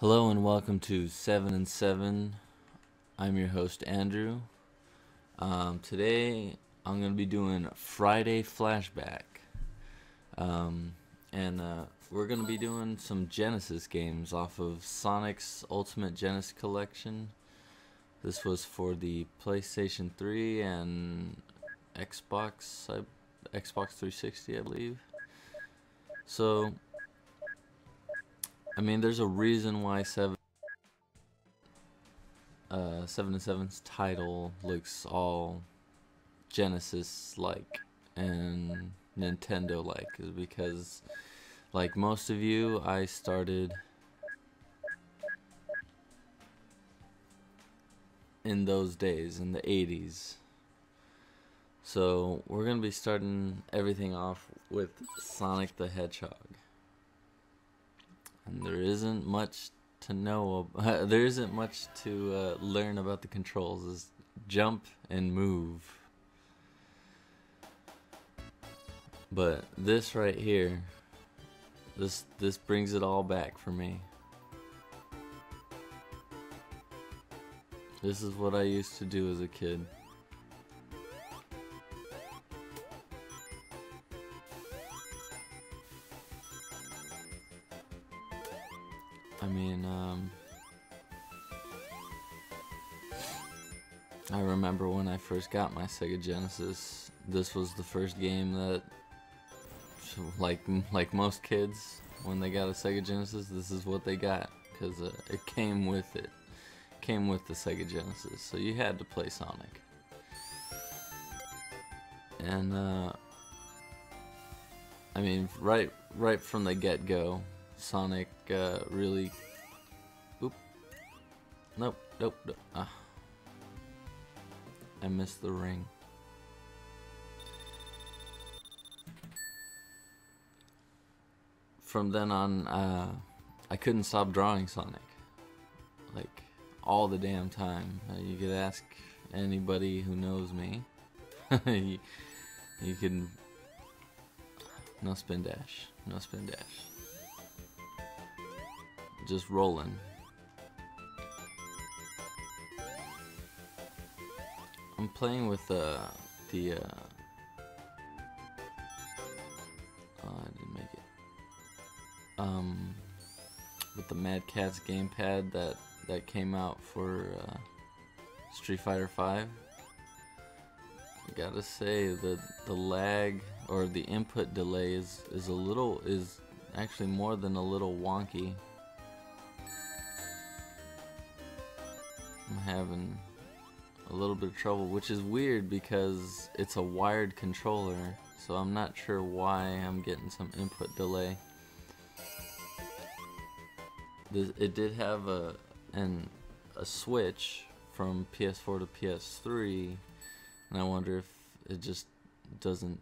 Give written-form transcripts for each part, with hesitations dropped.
Hello and welcome to 7&Seven. I'm your host Andrew. Today I'm going to be doing Friday Flashback. And we're going to be doing some Genesis games off of Sonic's Ultimate Genesis Collection. This was for the PlayStation 3 and Xbox 360, I believe. So, I mean, there's a reason why 7&Seven's title looks all Genesis-like and Nintendo-like, is because, like most of you, I started in those days, in the 80s. So we're gonna be starting everything off with Sonic the Hedgehog. And there isn't much to know. There isn't much to learn about the controls. Is jump and move. But this right here, this brings it all back for me. This is what I used to do as a kid. I mean, I remember when I first got my Sega Genesis, this was the first game that, like most kids, when they got a Sega Genesis, this is what they got, because it came with it. Came with the Sega Genesis, so you had to play Sonic. And, I mean, right from the get-go, Sonic really... Oop. Nope. I missed the ring. From then on, I couldn't stop drawing Sonic. Like, all the damn time. You could ask anybody who knows me. you can... No spin dash. No spin dash. Just rolling. I'm playing with oh, I didn't make it. With the Mad Catz gamepad that came out for Street Fighter 5. I gotta say that the lag or the input delay is actually more than a little wonky. I'm having a little bit of trouble, which is weird because it's a wired controller, so I'm not sure why I'm getting some input delay. It did have a switch from PS4 to PS3, and I wonder if it just doesn't,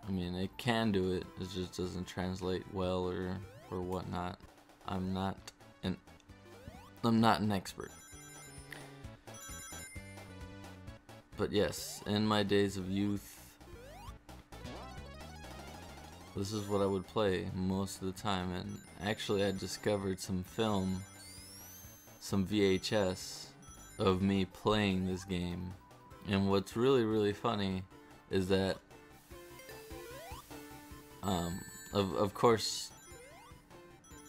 I mean, it can do it, it just doesn't translate well or whatnot. I'm not an expert. But yes, in my days of youth, this is what I would play most of the time. And actually I discovered some film, some VHS of me playing this game. And what's really funny is that of course,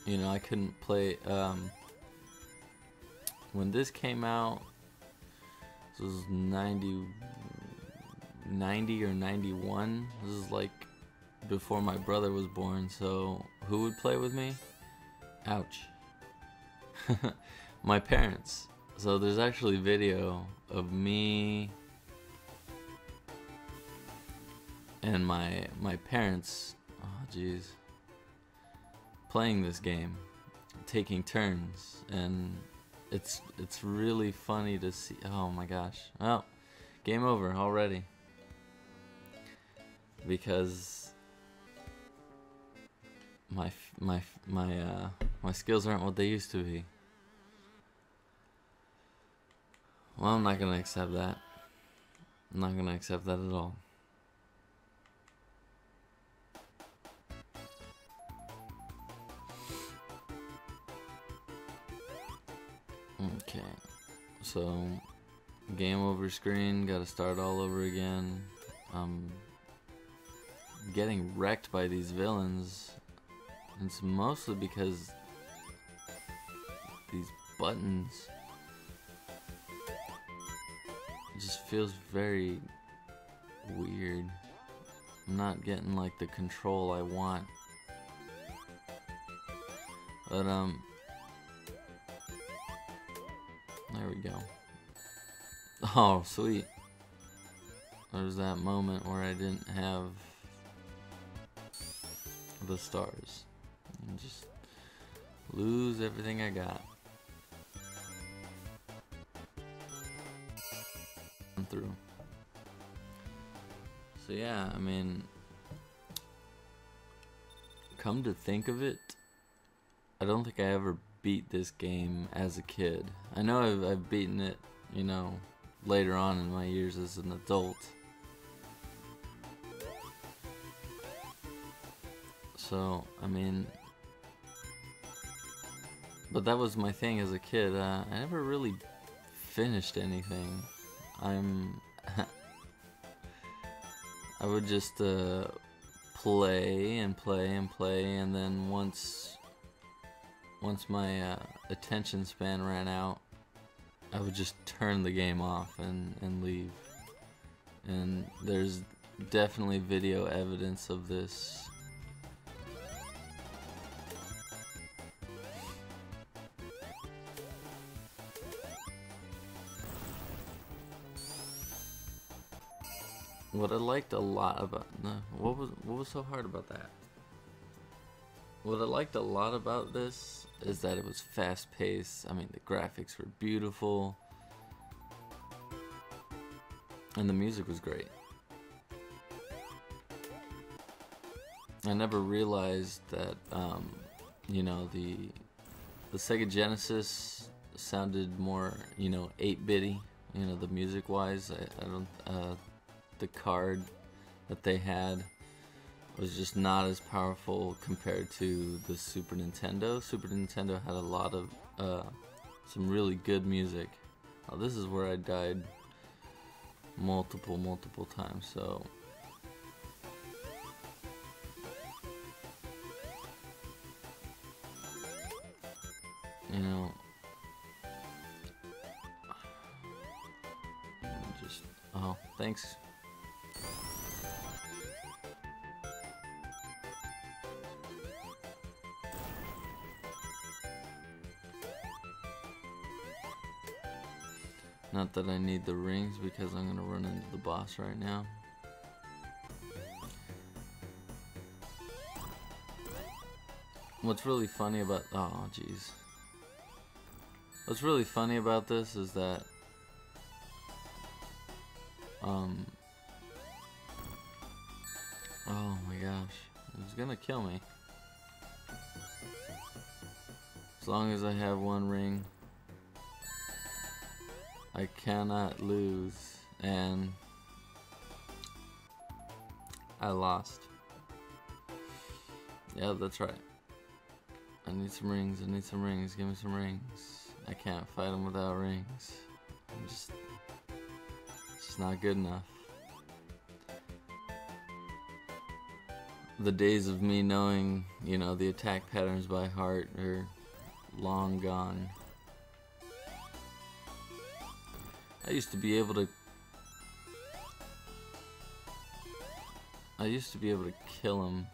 you know, I couldn't play when this came out. This was 90 or 91. This is like before my brother was born, so who would play with me? Ouch. My parents. So there's actually video of me and my parents, oh jeez, playing this game, taking turns, and it's really funny to see. Oh my gosh. Well, game over already. Because my skills aren't what they used to be. Well, I'm not gonna accept that. I'm not gonna accept that at all. Okay, so game over screen, gotta start all over again. Getting wrecked by these villains. It's mostly because these buttons. It just feels very weird. I'm not getting like the control I want. But there we go. Oh, sweet. There's that moment where I didn't have the stars. And just lose everything I got. Through. So yeah, I mean, come to think of it, I don't think I ever beat this game as a kid. I know I've beaten it, you know, later on in my years as an adult. So, I mean, but that was my thing as a kid. I never really finished anything. I would just play and play and play, and then once my attention span ran out, I would just turn the game off and leave. And there's definitely video evidence of this. What I liked a lot about what was so hard about that? What I liked a lot about this is that it was fast paced. I mean, the graphics were beautiful and the music was great. I never realized that you know, the Sega Genesis sounded more, you know, 8-bitty, you know, the music wise. I don't the card that they had was just not as powerful compared to the Super Nintendo. Super Nintendo had a lot of some really good music. This is where I died multiple times, so you know, just, oh, thanks. Not that I need the rings because I'm gonna run into the boss right now. What's really funny about, oh jeez. What's really funny about this is that oh my gosh, it's gonna kill me. As long as I have one ring, I cannot lose, and I lost. Yeah, that's right. I need some rings, I need some rings, give me some rings. I can't fight them without rings. It's just not good enough. The days of me knowing, you know, the attack patterns by heart are long gone. I used to be able to kill him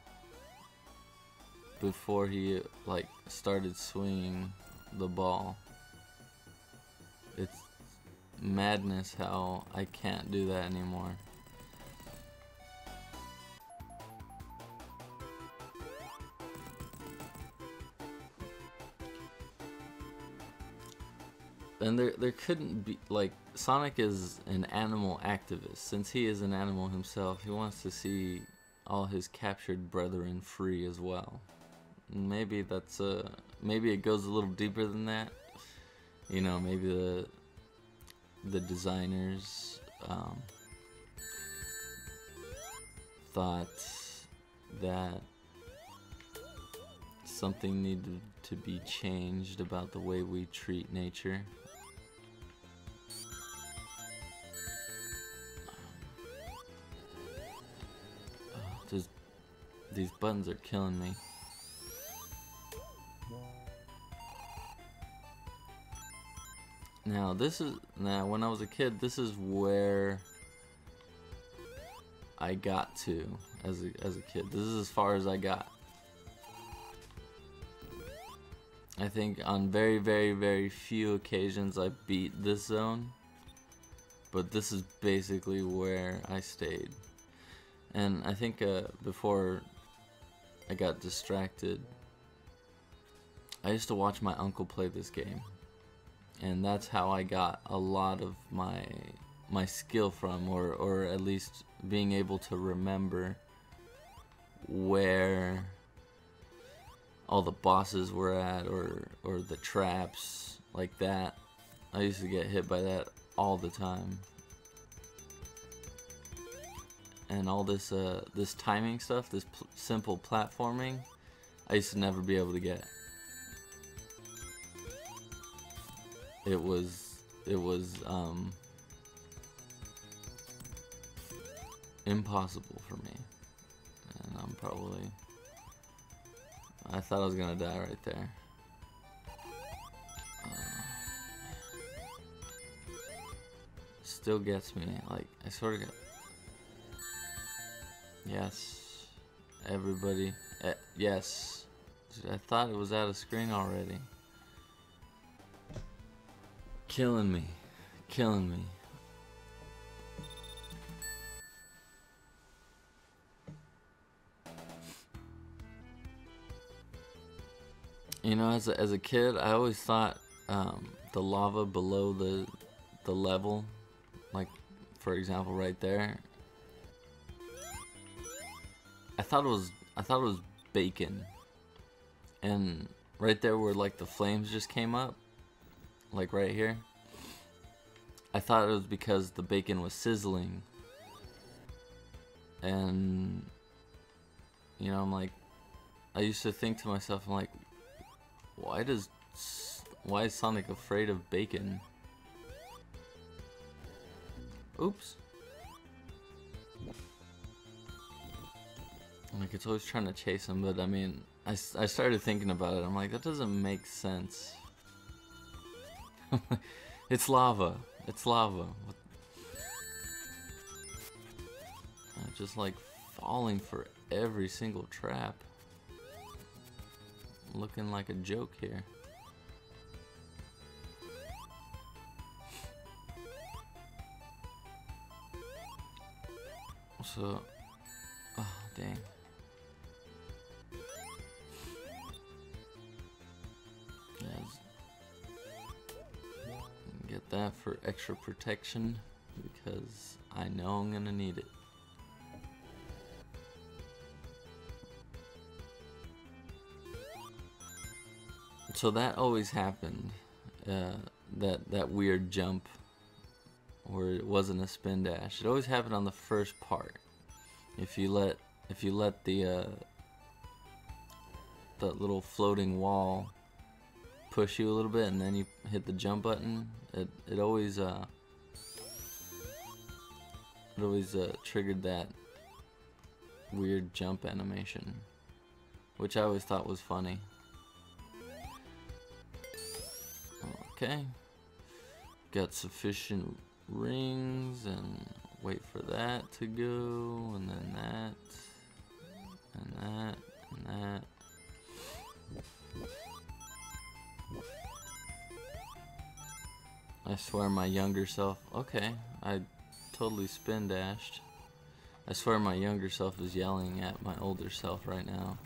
before he like started swinging the ball. It's madness how I can't do that anymore. And there couldn't be, like, Sonic is an animal activist. Since he is an animal himself, he wants to see all his captured brethren free as well. Maybe that's maybe it goes a little deeper than that. You know, maybe the designers thought that something needed to be changed about the way we treat nature. These buttons are killing me. Now when I was a kid, this is where I got to as a kid. This is as far as I got. I think on very, very, very few occasions I beat this zone, but this is basically where I stayed. And I think before I got distracted, I used to watch my uncle play this game, and that's how I got a lot of my skill from, or at least being able to remember where all the bosses were at, or the traps like that. I used to get hit by that all the time. And all this this timing stuff, this simple platforming, I used to never be able to get. It was impossible for me, and I thought I was gonna die right there. Still gets me, like, I sort of get. Yes, everybody. Yes, I thought it was out of screen already. Killing me, killing me. You know, as a kid, I always thought the lava below the level, like for example right there, I thought it was bacon. And right there where like the flames just came up, like right here, I thought it was because the bacon was sizzling. And you know, I'm like, I used to think to myself, I'm like, why is Sonic afraid of bacon? Oops. Like, it's always trying to chase him, but I mean, I started thinking about it. I'm like, that doesn't make sense. It's lava. It's lava. Just like falling for every single trap. Looking like a joke here. So, oh dang. Yes. Get that for extra protection because I know I'm gonna need it. So that always happened, that weird jump where it wasn't a spin dash. It always happened on the first part. If you let the little floating wall push you a little bit and then you hit the jump button, it always triggered that weird jump animation, which I always thought was funny. Okay, got sufficient rings, and wait for that to go, and then that, and that, and that. I swear my younger self, okay, I totally spin dashed. I swear my younger self is yelling at my older self right now.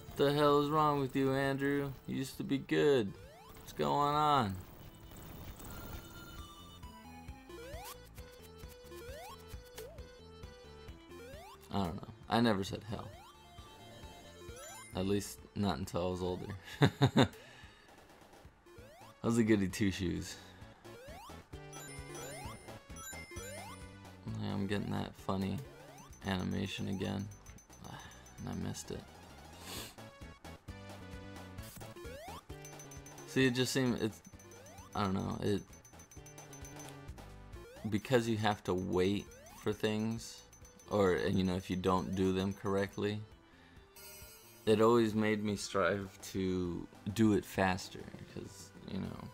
What the hell is wrong with you, Andrew? You used to be good. What's going on? I don't know. I never said hell. At least not until I was older. I was a goody two-shoes. Yeah, I'm getting that funny animation again. And I missed it. See, it just seems it's. I don't know. It because you have to wait for things, or you know, if you don't do them correctly, it always made me strive to do it faster, because you know,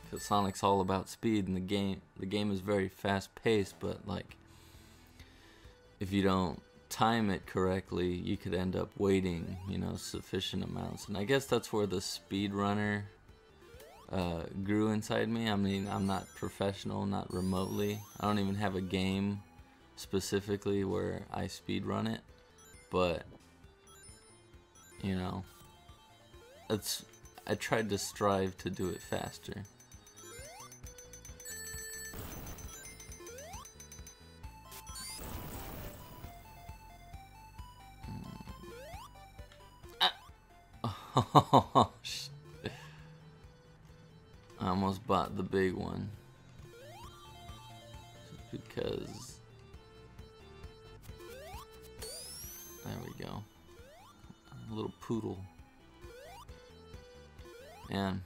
because Sonic's all about speed, and the game is very fast paced, but like if you don't time it correctly, you could end up waiting, you know, sufficient amounts. And I guess that's where the speedrunner grew inside me. I mean, I'm not professional, not remotely. I don't even have a game specifically where I speedrun it, but you know, I tried to strive to do it faster. Oh, I almost bought the big one just because. There we go. A little poodle. Man,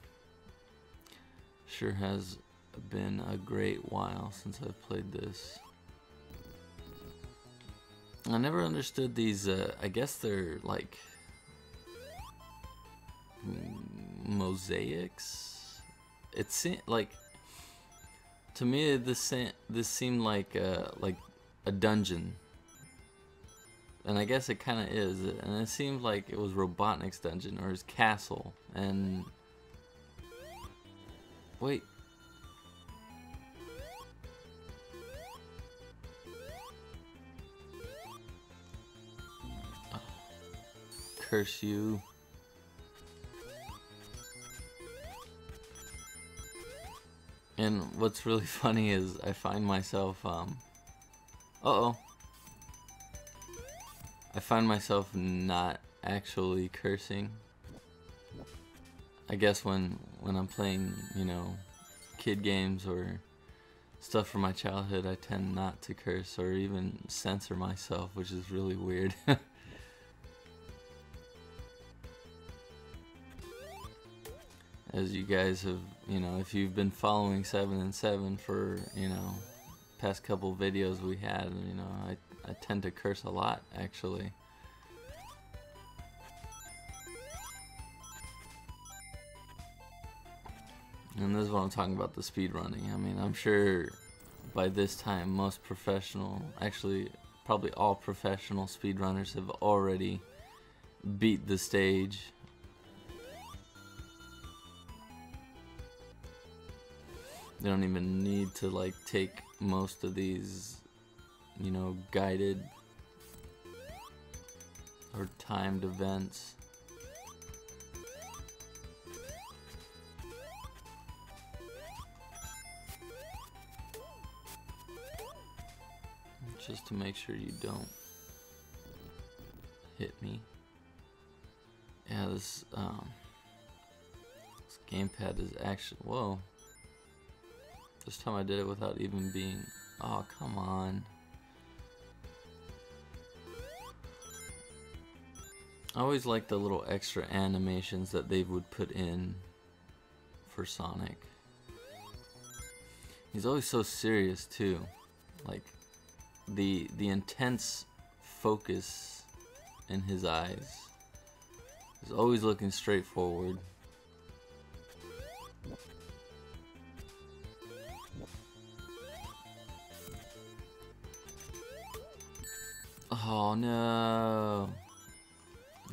sure has been a great while since I've played this. I never understood these. I guess they're like mosaics. It seemed like, to me, this seemed like a dungeon, and I guess it kind of is. And it seemed like it was Robotnik's dungeon or his castle. And wait, oh, curse you. And what's really funny is I find myself, I find myself not actually cursing. I guess when I'm playing, you know, kid games or stuff from my childhood, I tend not to curse or even censor myself, which is really weird. As you guys have, you know, if you've been following 7&Seven for, you know, past couple videos we had, you know, I tend to curse a lot, actually. And this is what I'm talking about, the speed running. I mean, I'm sure by this time most professional, actually probably all professional speedrunners have already beat the stage. They don't even need to like take most of these, you know, guided or timed events. Just to make sure you don't hit me. Yeah, this gamepad is actually, whoa. This time I did it without even being, oh, come on. I always like the little extra animations that they would put in for Sonic. He's always so serious too. Like the intense focus in his eyes. He's always looking straight forward. Oh no.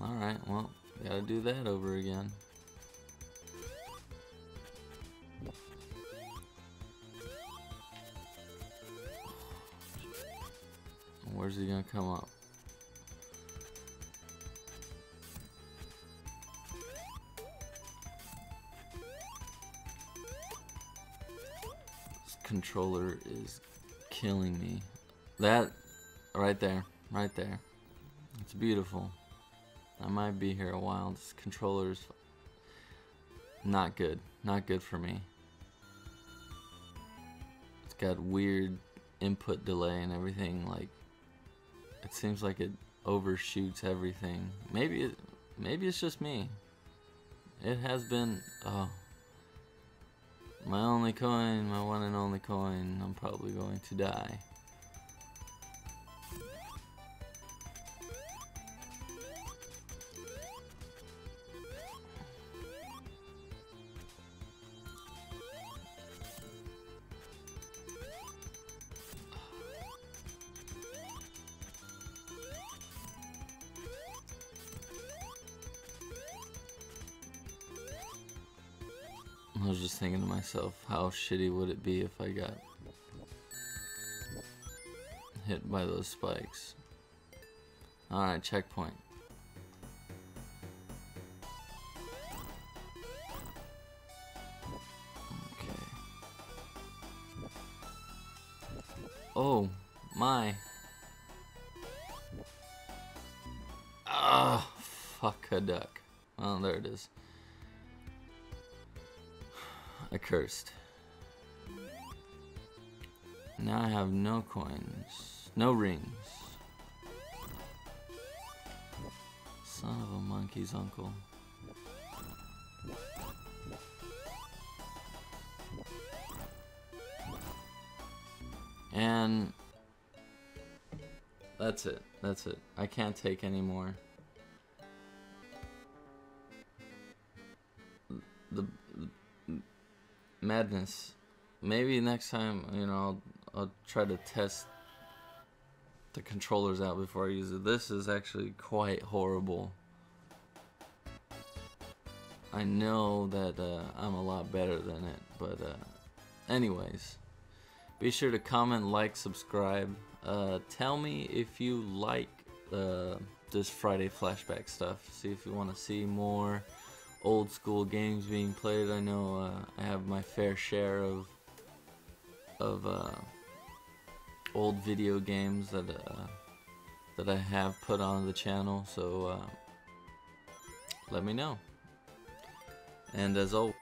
Alright, well, gotta do that over again. Where's he gonna come up? This controller is killing me. That right there. Right there. It's beautiful. I might be here a while. This controller's not good. Not good for me. It's got weird input delay and everything. Like, it seems like it overshoots everything. Maybe it's just me. It has been, oh, my only coin, my one and only coin. I'm probably going to die. I was just thinking to myself, how shitty would it be if I got hit by those spikes. Alright, checkpoint. Okay. Oh, my. Ah, fuck a duck. Oh, there it is. I cursed. Now I have no coins, no rings. Son of a monkey's uncle. And that's it. That's it. I can't take any more. The madness. Maybe next time, you know, I'll try to test the controllers out before I use it. This is actually quite horrible. I know that I'm a lot better than it, but anyways, be sure to comment, like, subscribe. Tell me if you like this Friday flashback stuff. See if you want to see more old school games being played. I know I have my fair share of old video games that I have put on the channel, so let me know. And as always,